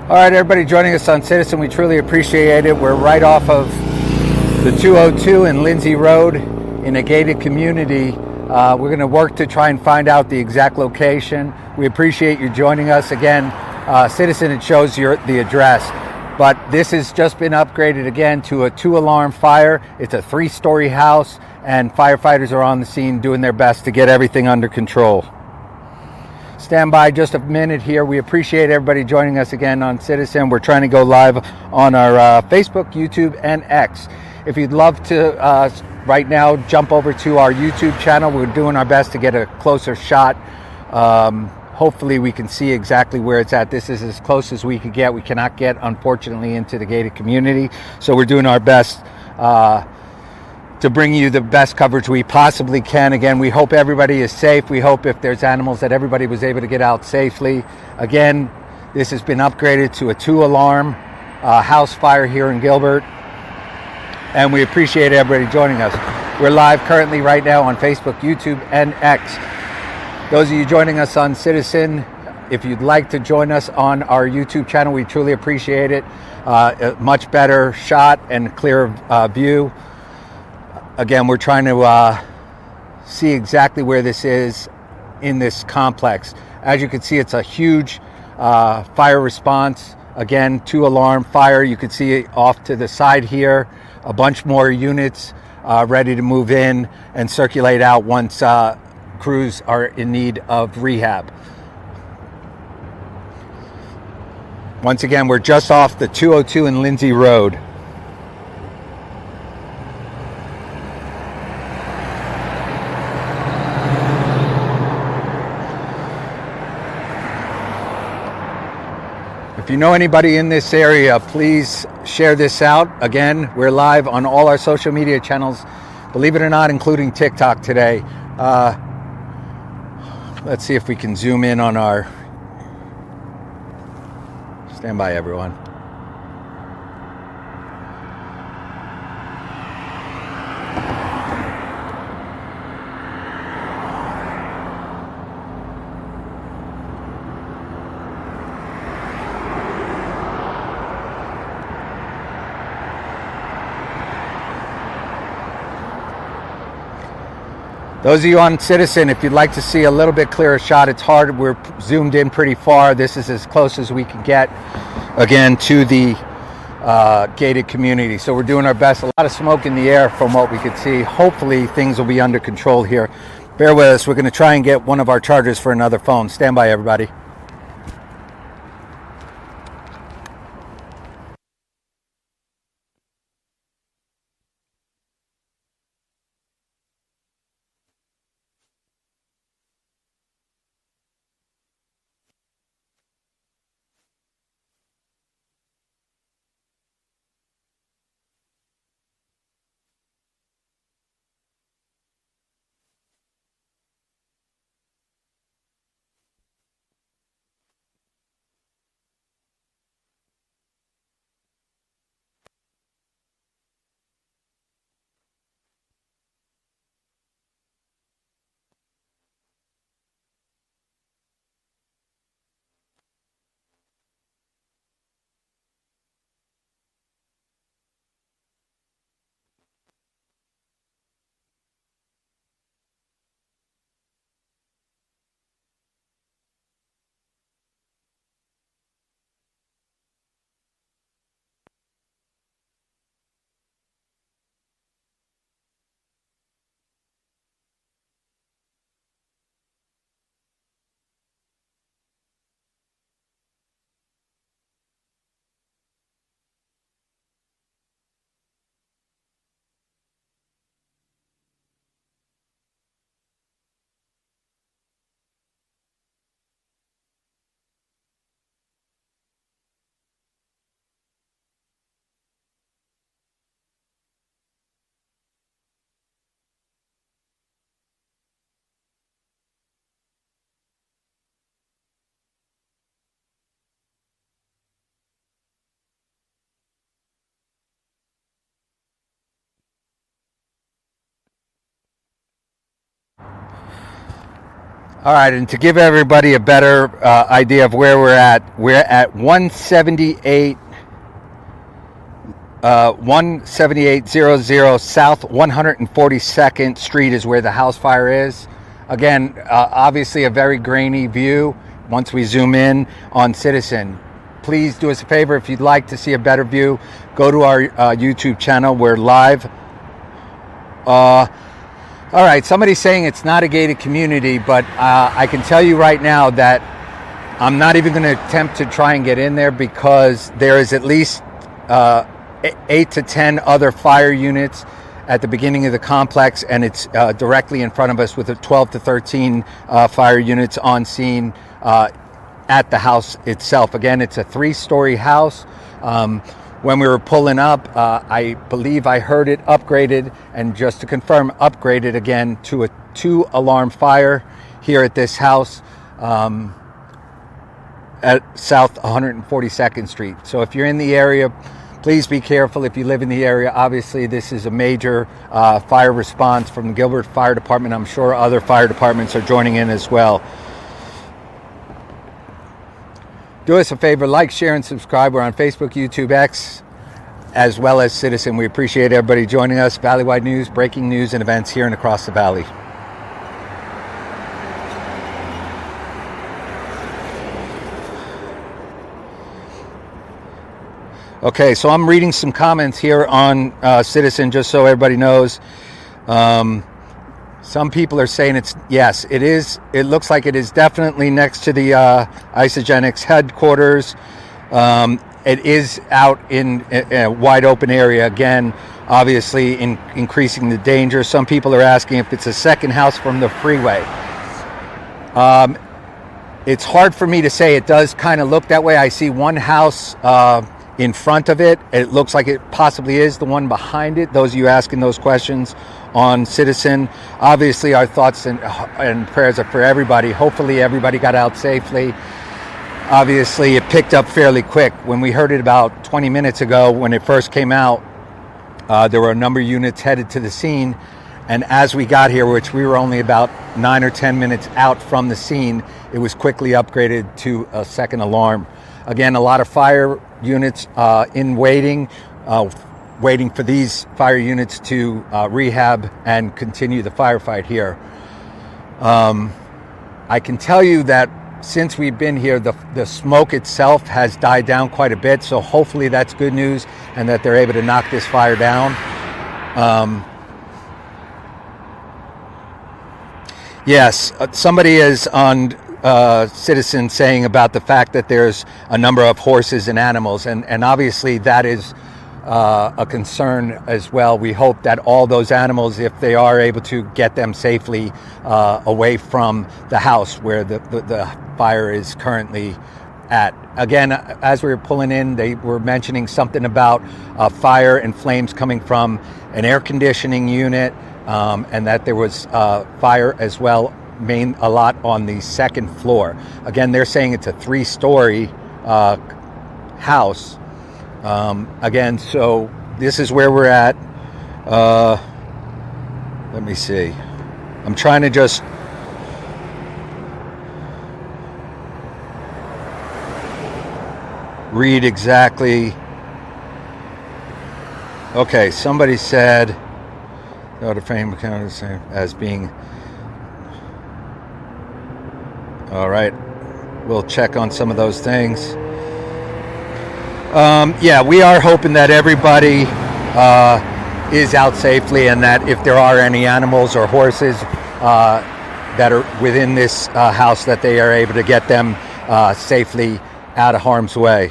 All right, everybody joining us on Citizen, we truly appreciate it. We're right off of the 202 and Lindsay Road in a gated community. We're going to work to try and find out the exact location. We appreciate you joining us. Again, Citizen, it shows the address. But this has just been upgraded again to a 2-alarm fire. It's a 3-story house, and firefighters are on the scene doing their best to get everything under control. Stand by just a minute here. We appreciate everybody joining us again on Citizen. We're trying to go live on our Facebook, YouTube, and X. If you'd love to right now jump over to our YouTube channel, we're doing our best to get a closer shot. Hopefully we can see exactly where it's at. This is as close as we could get. We cannot get, unfortunately, into the gated community. So we're doing our best to bring you the best coverage we possibly can. Again, we hope everybody is safe. We hope if there's animals that everybody was able to get out safely. Again, this has been upgraded to a 2-alarm house fire here in Gilbert. And we appreciate everybody joining us. We're live currently right now on Facebook, YouTube, and X. Those of you joining us on Citizen, if you'd like to join us on our YouTube channel, we truly appreciate it. A much better shot and clearer view. Again, we're trying to see exactly where this is in this complex. As you can see, it's a huge fire response. Again, 2-alarm fire. You can see it off to the side here. A bunch more units ready to move in and circulate out once crews are in need of rehab. Once again, we're just off the 202 and Lindsay Road. If you know anybody in this area, please share this out. Again, we're live on all our social media channels, believe it or not, including TikTok today. Let's see if we can zoom in on our... Stand by, everyone. Those of you on Citizen, if you'd like to see a little bit clearer shot, it's hard. We're zoomed in pretty far. This is as close as we can get, again, to the gated community. So we're doing our best. A lot of smoke in the air from what we could see. Hopefully things will be under control here. Bear with us. We're going to try and get one of our chargers for another phone. Stand by, everybody. All right, and to give everybody a better idea of where we're at 178 17800 South 142nd Street is where the house fire is. Again, obviously a very grainy view once we zoom in on Citizen. Please do us a favor, if you'd like to see a better view, go to our YouTube channel. We're live. All right, somebody's saying it's not a gated community, but I can tell you right now that I'm not even going to attempt to try and get in there, because there is at least 8 to 10 other fire units at the beginning of the complex, and it's directly in front of us with 12 to 13 fire units on scene at the house itself. Again, it's a 3-story house. When we were pulling up, I believe I heard it upgraded, and just to confirm, upgraded again to a 2-alarm fire here at this house at South 142nd Street. So if you're in the area, please be careful. If you live in the area, obviously this is a major fire response from the Gilbert Fire Department. I'm sure other fire departments are joining in as well. Do us a favor, like, share, and subscribe. We're on Facebook, YouTube, X, as well as Citizen. We appreciate everybody joining us. Valley-wide news, breaking news, and events here and across the valley. Okay, so I'm reading some comments here on Citizen, just so everybody knows. Some people are saying yes, it is. It looks like it is definitely next to the Isogenics headquarters. It is out in a wide open area. Again, obviously increasing the danger. Some people are asking if it's a second house from the freeway. It's hard for me to say. It does kind of look that way. I see one house in front of it. It looks like it possibly is the one behind it. Those of you asking those questions on Citizen, obviously our thoughts and prayers are for everybody. Hopefully everybody got out safely. Obviously it picked up fairly quick. When we heard it about 20 minutes ago, when it first came out, there were a number of units headed to the scene, and as we got here, which we were only about 9 or 10 minutes out from the scene, it was quickly upgraded to a second alarm. Again, a lot of fire units in waiting for these fire units to rehab and continue the firefight here. I can tell you that since we've been here, the smoke itself has died down quite a bit, so hopefully that's good news and that they're able to knock this fire down. Yes, somebody is on Citizen saying about the fact that there's a number of horses and animals, and obviously that is a concern as well. We hope that all those animals, if they are able to get them safely away from the house where the fire is currently at. Again, as we were pulling in, they were mentioning something about fire and flames coming from an air conditioning unit, and that there was fire as well, a lot on the second floor. Again, they're saying it's a 3-story house. Again, so this is where we're at. Let me see. I'm trying to just read exactly. Okay, somebody said the frame account is the same as being. All right, we'll check on some of those things. Yeah, we are hoping that everybody is out safely, and that if there are any animals or horses that are within this house, that they are able to get them safely out of harm's way.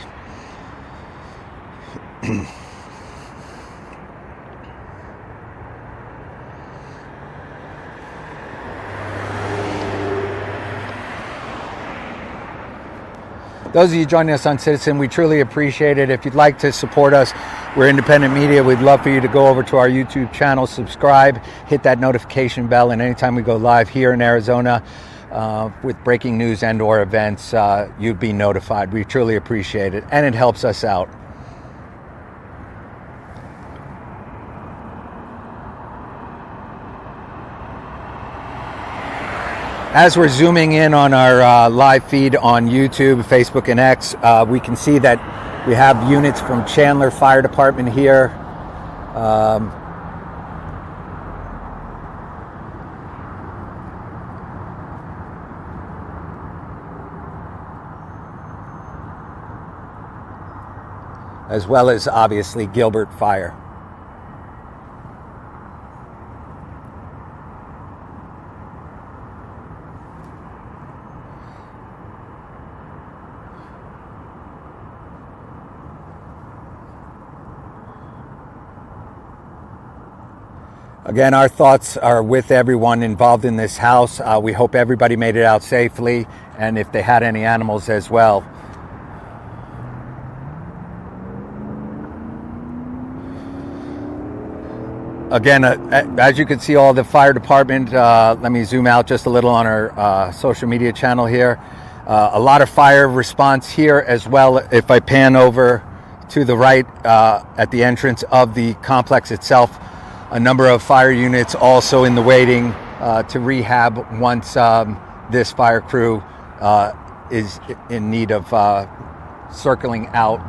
Those of you joining us on Citizen, we truly appreciate it. If you'd like to support us, we're independent media. We'd love for you to go over to our YouTube channel, subscribe, hit that notification bell, and anytime we go live here in Arizona with breaking news and or events, you'd be notified. We truly appreciate it, and it helps us out. As we're zooming in on our live feed on YouTube, Facebook, and X, we can see that we have units from Chandler Fire Department here. As well as obviously Gilbert Fire. Again, our thoughts are with everyone involved in this house. We hope everybody made it out safely, and if they had any animals as well. Again, as you can see, all the fire department, let me zoom out just a little on our social media channel here. A lot of fire response here as well. If I pan over to the right at the entrance of the complex itself, a number of fire units also in the waiting to rehab once this fire crew is in need of circling out.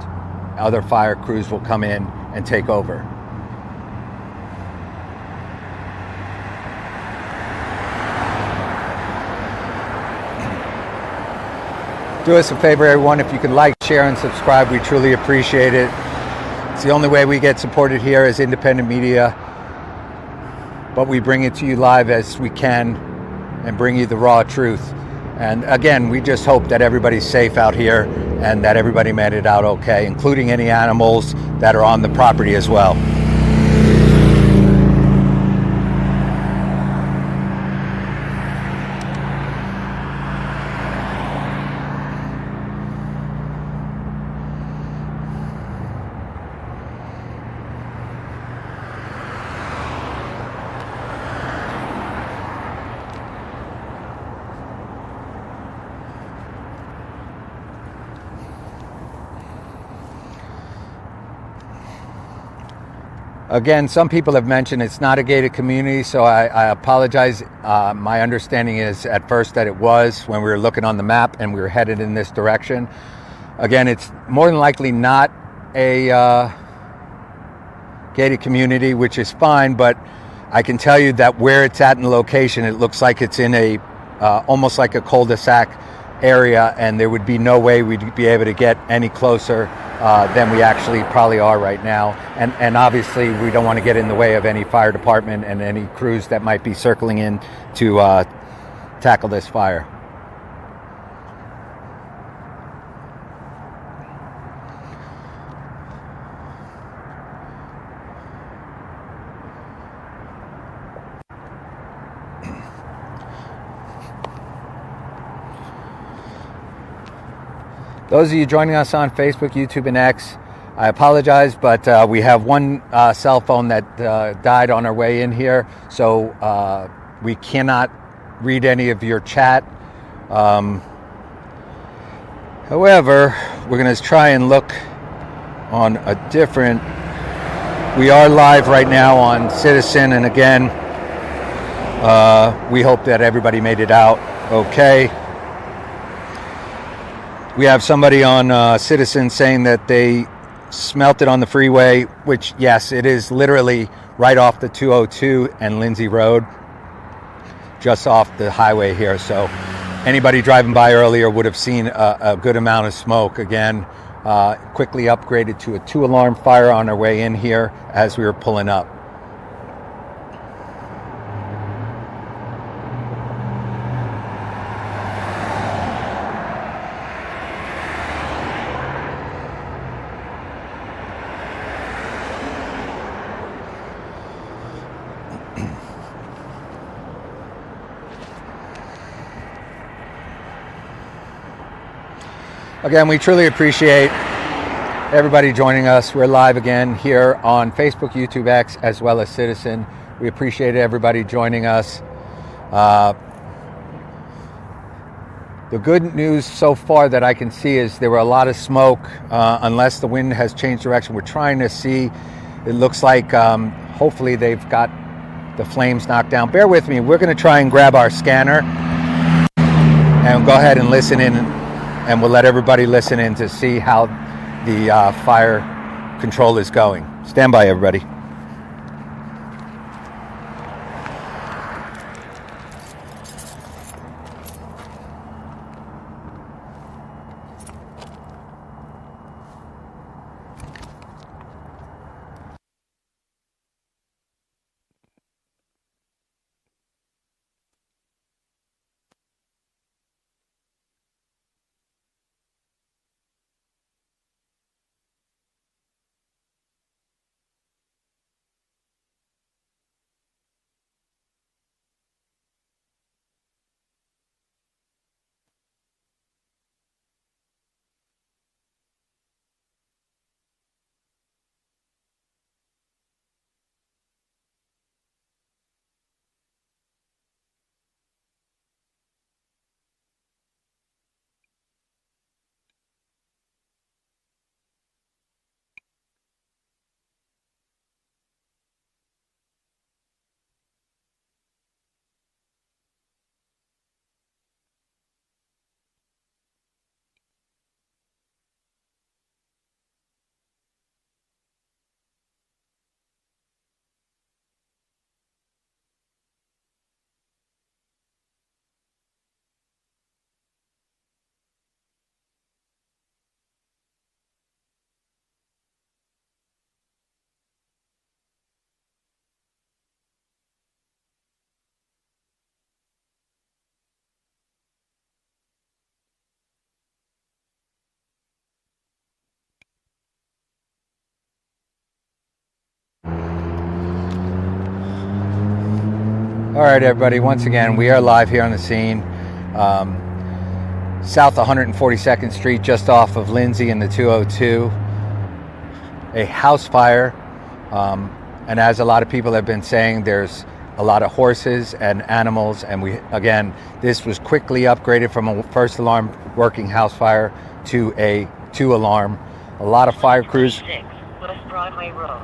Other fire crews will come in and take over. Do us a favor, everyone, if you can like, share, and subscribe. We truly appreciate it. It's the only way we get supported here as independent media. But we bring it to you live as we can and bring you the raw truth. And again, we just hope that everybody's safe out here and that everybody made it out okay, including any animals that are on the property as well. Again, some people have mentioned it's not a gated community, so I apologize. My understanding is at first that it was when we were looking on the map and we were headed in this direction. Again, it's more than likely not a gated community, which is fine, but I can tell you that where it's at in the location, it looks like it's in a almost like a cul-de-sac area, and there would be no way we'd be able to get any closer than we actually probably are right now. And obviously we don't want to get in the way of any fire department and any crews that might be circling in to tackle this fire. Those of you joining us on Facebook, YouTube, and X, I apologize, but we have one cell phone that died on our way in here, so we cannot read any of your chat. However, we're going to try and look on a different... We are live right now on Citizen, and again, we hope that everybody made it out okay. We have somebody on Citizen saying that they smelt it on the freeway, which, yes, it is literally right off the 202 and Lindsay Road, just off the highway here. So anybody driving by earlier would have seen a good amount of smoke. Again, quickly upgraded to a 2-alarm fire on our way in here as we were pulling up. Again, we truly appreciate everybody joining us. We're live again here on Facebook, YouTube, X, as well as Citizen. We appreciate everybody joining us. The good news so far that I can see is there were a lot of smoke, unless the wind has changed direction. We're trying to see. It looks like hopefully they've got the flames knocked down. Bear with me. We're going to try and grab our scanner and go ahead and listen in, and we'll let everybody listen in to see how the fire control is going. Stand by, everybody. All right, everybody, once again, we are live here on the scene, south 142nd Street, just off of Lindsay and the 202, a house fire, and as a lot of people have been saying, there's a lot of horses and animals, and this was quickly upgraded from a first alarm working house fire to a 2-alarm. A lot of fire crews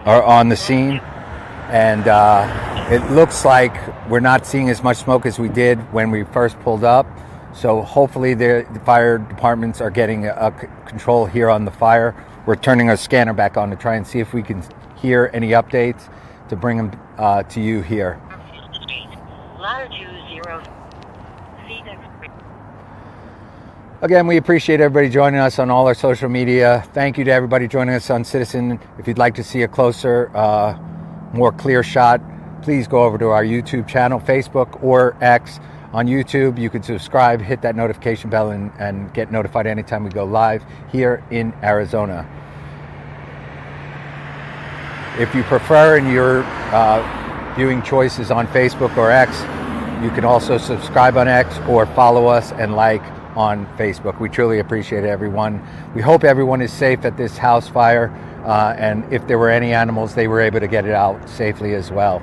are on the scene, and it looks like we're not seeing as much smoke as we did when we first pulled up. So hopefully the fire departments are getting a control here on the fire. We're turning our scanner back on to try and see if we can hear any updates to bring them to you here. Again, we appreciate everybody joining us on all our social media. Thank you to everybody joining us on Citizen. If you'd like to see a closer, more clear shot, please go over to our YouTube channel, Facebook or X. On YouTube, you can subscribe, hit that notification bell, and get notified anytime we go live here in Arizona. If you prefer and your viewing choice is on Facebook or X, you can also subscribe on X or follow us and like on Facebook. We truly appreciate everyone. We hope everyone is safe at this house fire, and if there were any animals, they were able to get it out safely as well.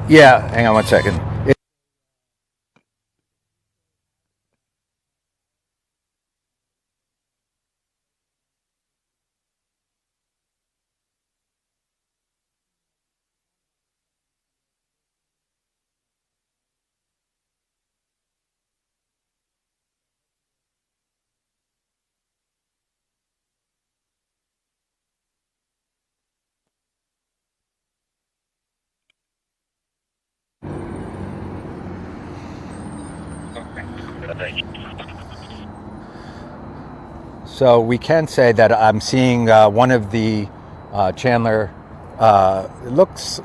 Yeah, hang on one second. So we can say that I'm seeing one of the Chandler, it looks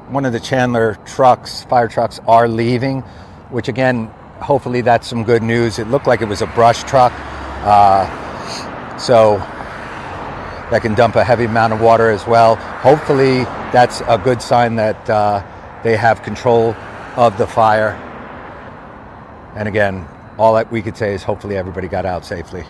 one of the Chandler trucks, fire trucks, are leaving, which again, hopefully that's some good news. It looked like it was a brush truck, so that can dump a heavy amount of water as well. Hopefully that's a good sign that they have control of the fire. And again, all that we could say is hopefully everybody got out safely.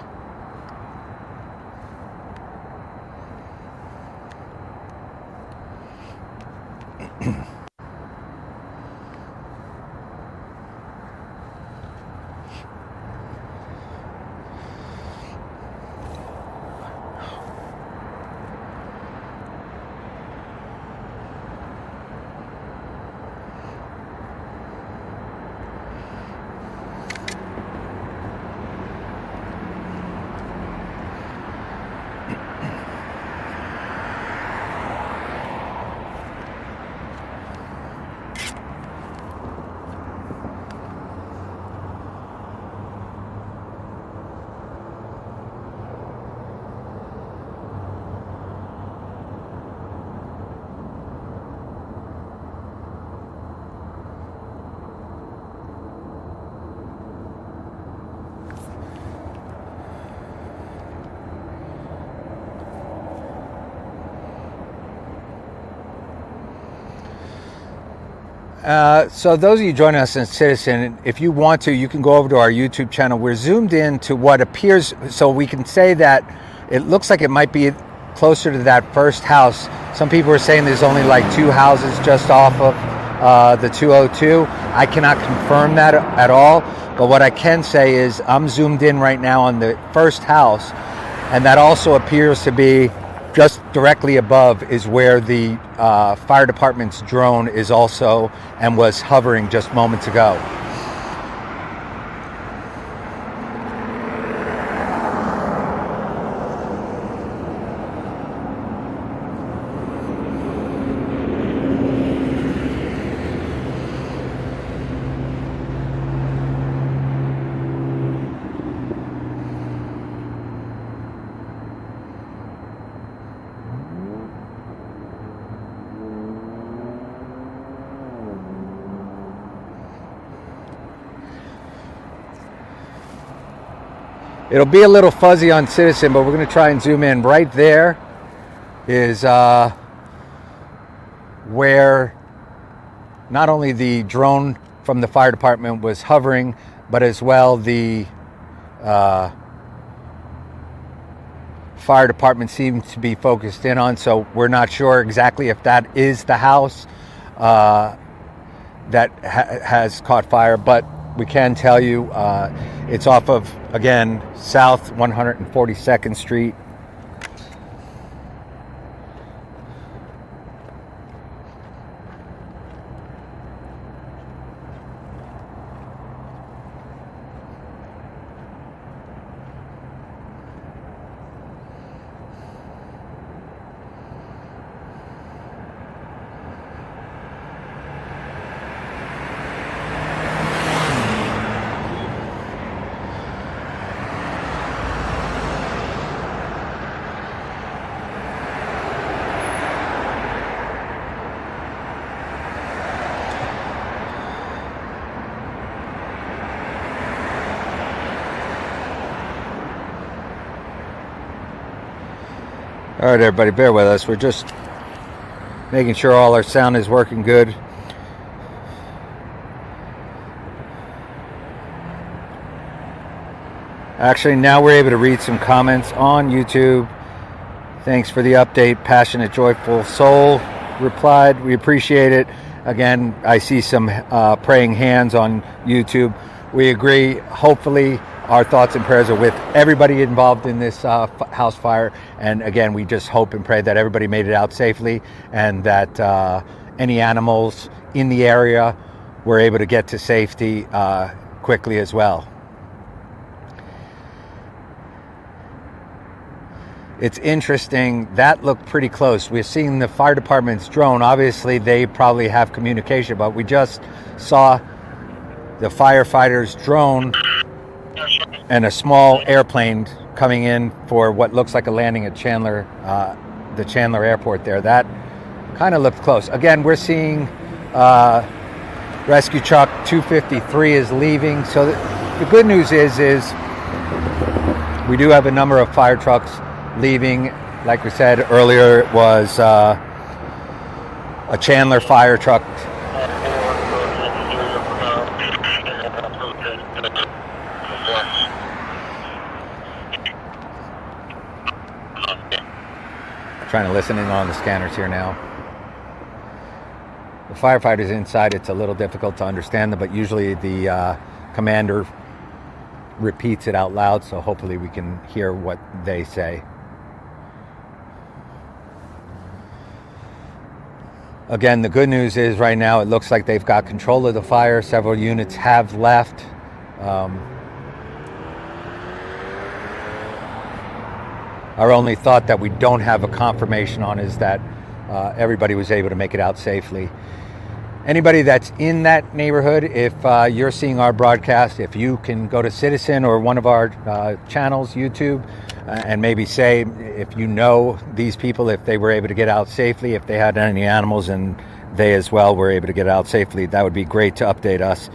So those of you joining us in Citizen, if you want to, you can go over to our YouTube channel. We're zoomed in to what appears, so we can say that it looks like it might be closer to that first house. Some people are saying there's only like 2 houses just off of the 202. I cannot confirm that at all, but what I can say is I'm zoomed in right now on the first house, and that also appears to be just directly above is where the fire department's drone is also and was hovering just moments ago. It'll be a little fuzzy on Citizen, but we're going to try and zoom in. Right there is where not only the drone from the fire department was hovering, but as well the fire department seems to be focused in on. So we're not sure exactly if that is the house that has caught fire, but we can tell you it's off of, again, South 142nd Street. All right, everybody, bear with us. We're just making sure all our sound is working good. Actually, now we're able to read some comments on YouTube. Thanks for the update. Passionate, joyful soul replied. We appreciate it. Again, I see some praying hands on YouTube. We agree. Hopefully, our thoughts and prayers are with everybody involved in this house fire. And again, we just hope and pray that everybody made it out safely and that any animals in the area were able to get to safety quickly as well. It's interesting, that looked pretty close. We're seeing the fire department's drone. Obviously, they probably have communication, but we just saw the firefighter's drone and a small airplane coming in for what looks like a landing at Chandler, the Chandler Airport there. That kind of looked close. Again, we're seeing rescue truck 253 is leaving. So the good news is we do have a number of fire trucks leaving. Like we said earlier, it was a Chandler fire truck. Trying to listen in on the scanners here now. The firefighters inside, it's a little difficult to understand them, but usually the commander repeats it out loud, so hopefully we can hear what they say. Again, the good news is right now it looks like they've got control of the fire. Several units have left. Our only thought that we don't have a confirmation on is that everybody was able to make it out safely. Anybody that's in that neighborhood, if you're seeing our broadcast, if you can go to Citizen or one of our channels, YouTube, and maybe say if you know these people, if they were able to get out safely, if they had any animals and they as well were able to get out safely, that would be great to update us.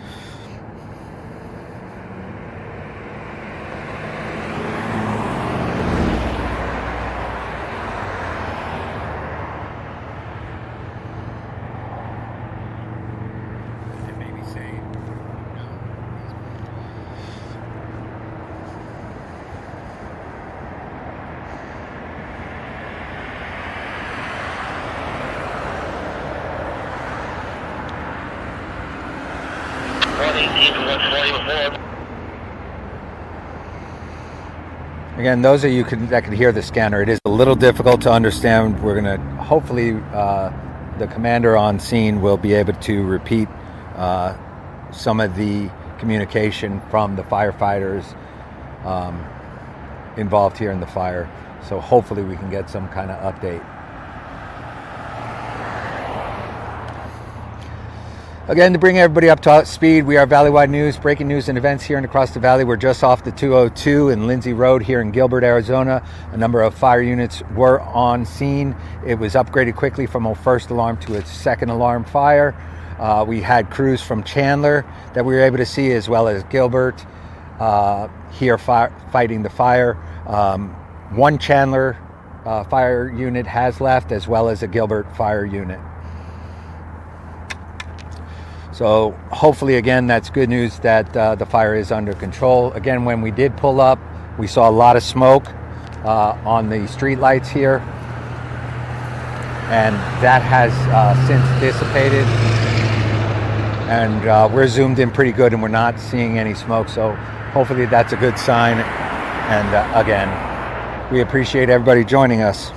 118 to 144. Again, those of you that can hear the scanner, it is a little difficult to understand. We're going to, hopefully, the commander on scene will be able to repeat some of the communication from the firefighters involved here in the fire. So hopefully we can get some kind of update. Again, to bring everybody up to speed, we are Valley-wide News, breaking news and events here and across the valley. We're just off the 202 and Lindsay Road here in Gilbert, Arizona. A number of fire units were on scene. It was upgraded quickly from a first alarm to a second alarm fire. We had crews from Chandler that we were able to see, as well as Gilbert here fighting the fire. One Chandler fire unit has left, as well as a Gilbert fire unit. So hopefully, again, that's good news that the fire is under control. Again, when we did pull up, we saw a lot of smoke on the street lights here, and that has since dissipated, and we're zoomed in pretty good and we're not seeing any smoke, so hopefully that's a good sign. And again, we appreciate everybody joining us.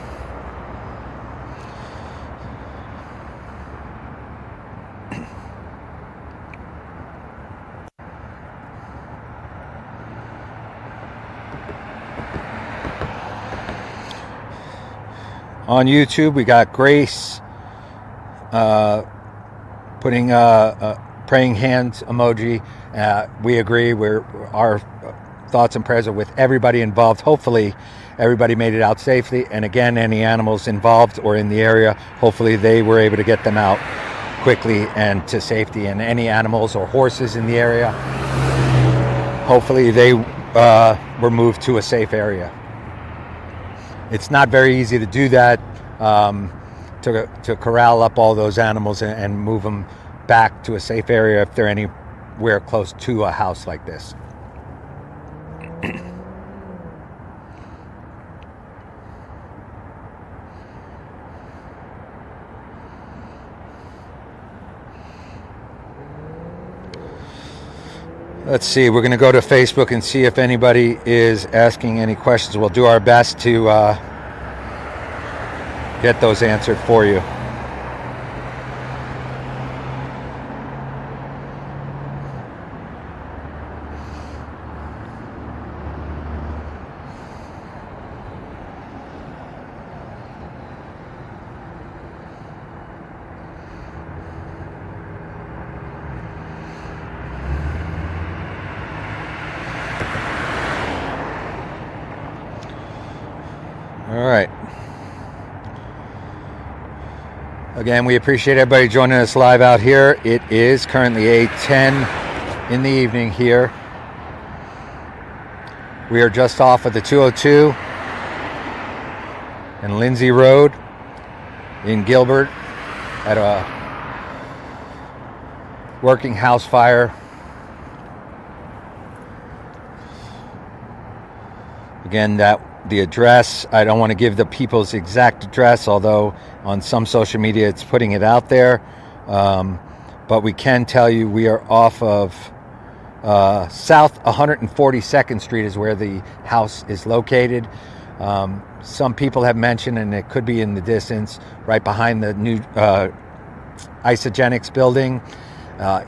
On YouTube, we got Grace putting a praying hands emoji. We agree. Our thoughts and prayers are with everybody involved. Hopefully, everybody made it out safely. And again, any animals involved or in the area, hopefully they were able to get them out quickly and to safety. And any animals or horses in the area, hopefully they were moved to a safe area. It's not very easy to do that, to corral up all those animals and move them back to a safe area if they're anywhere close to a house like this. Let's see, we're going to go to Facebook and see if anybody is asking any questions. We'll do our best to get those answered for you. All right. Again, we appreciate everybody joining us live out here. It is currently 8:10 in the evening here. We are just off of the 202 and Lindsay Road in Gilbert at a working house fire. Again, the address, I don't want to give the people's exact address, although on some social media it's putting it out there. But we can tell you we are off of South 142nd Street is where the house is located. Some people have mentioned, and it could be in the distance, right behind the new Isogenics building.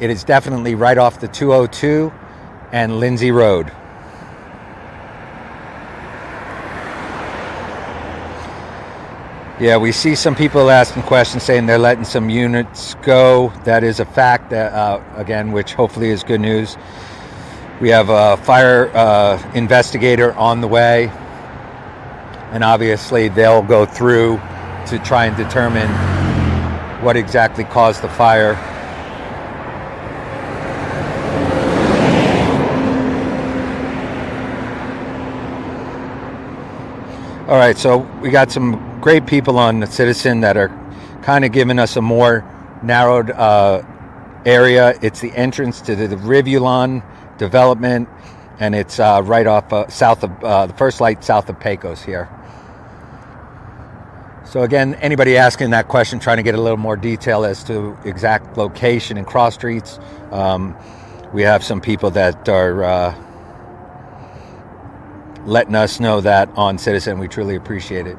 It is definitely right off the 202 and Lindsay Road. Yeah, we see some people asking questions saying they're letting some units go. That is a fact, that again, which hopefully is good news. We have a fire investigator on the way, and obviously they'll go through to try and determine what exactly caused the fire. All right, so we got some great people on the Citizen that are kind of giving us a more narrowed area. It's the entrance to the Rivulon development, and it's right off south of the first light south of Pecos here. So again, anybody asking that question, trying to get a little more detail as to exact location and cross streets, we have some people that are letting us know that on Citizen. We truly appreciate it.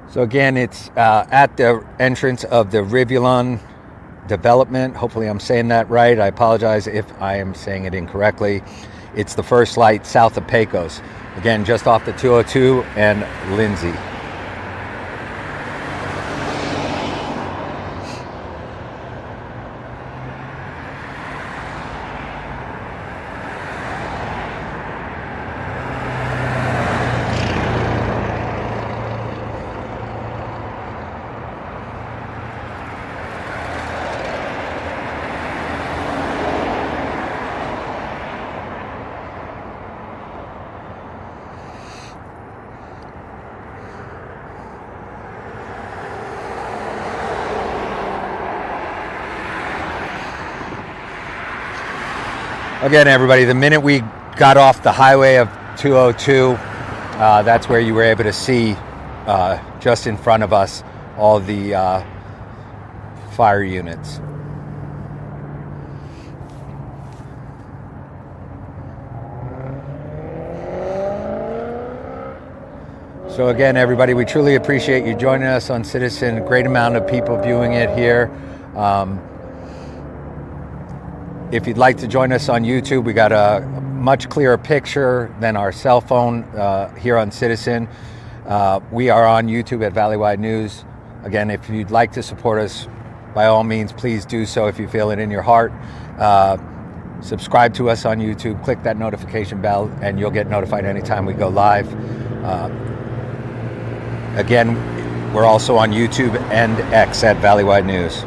So again, it's at the entrance of the Rivulon development. Hopefully I'm saying that right. I apologize if I am saying it incorrectly. It's the first light south of Pecos. Again, just off the 202 and Lindsay. Again, everybody, the minute we got off the highway of 202, that's where you were able to see just in front of us all the fire units. So again, everybody, we truly appreciate you joining us on Citizen. Great amount of people viewing it here. If you'd like to join us on YouTube, we got a much clearer picture than our cell phone here on Citizen. We are on YouTube at Valleywide News. Again, if you'd like to support us, by all means, please do so if you feel it in your heart. Subscribe to us on YouTube, click that notification bell, and you'll get notified anytime we go live. Again, we're also on YouTube and X at Valleywide News.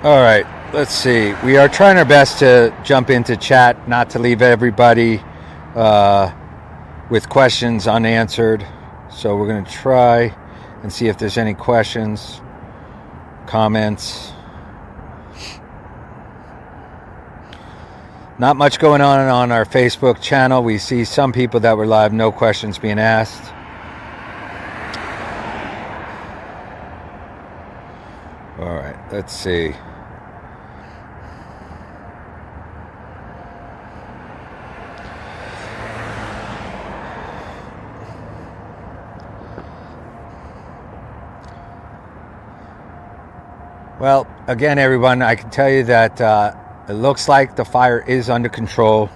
All right, let's see. We are trying our best to jump into chat, not to leave everybody with questions unanswered. So we're going to try and see if there's any questions, comments. Not much going on our Facebook channel. We see some people that were live, no questions being asked. All right, let's see. Well, again, everyone, I can tell you that it looks like the fire is under control.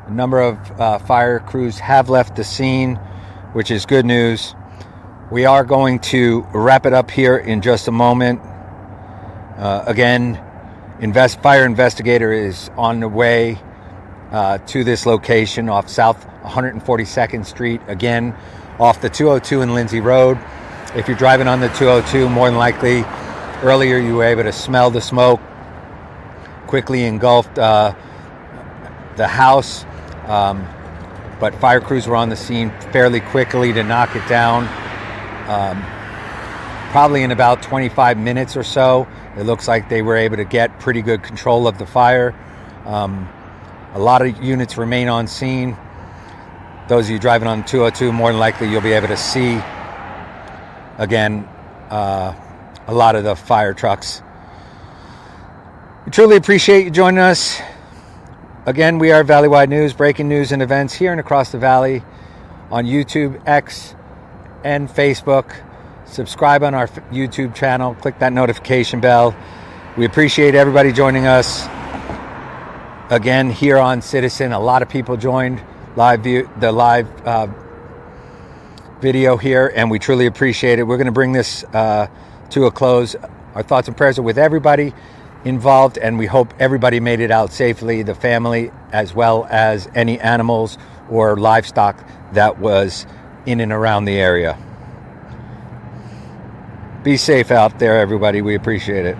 A number of fire crews have left the scene, which is good news. We are going to wrap it up here in just a moment. Again, fire investigator is on the way to this location off South 142nd Street, again, off the 202 and Lindsay Road. If you're driving on the 202, more than likely Earlier, you were able to smell the smoke. Quickly engulfed the house, but fire crews were on the scene fairly quickly to knock it down. Probably in about 25 minutes or so, it looks like they were able to get pretty good control of the fire. A lot of units remain on scene. Those of you driving on 202, more than likely you'll be able to see, again, a lot of the fire trucks. We truly appreciate you joining us. Again, we are Valleywide News, breaking news and events here and across the valley on YouTube, X, and Facebook. Subscribe on our YouTube channel. Click that notification bell. We appreciate everybody joining us. Again, here on Citizen, a lot of people joined the live video here, and we truly appreciate it. We're going to bring this to a close. Our thoughts and prayers are with everybody involved, and we hope everybody made it out safely, the family as well as any animals or livestock that was in and around the area. Be safe out there, everybody. We appreciate it.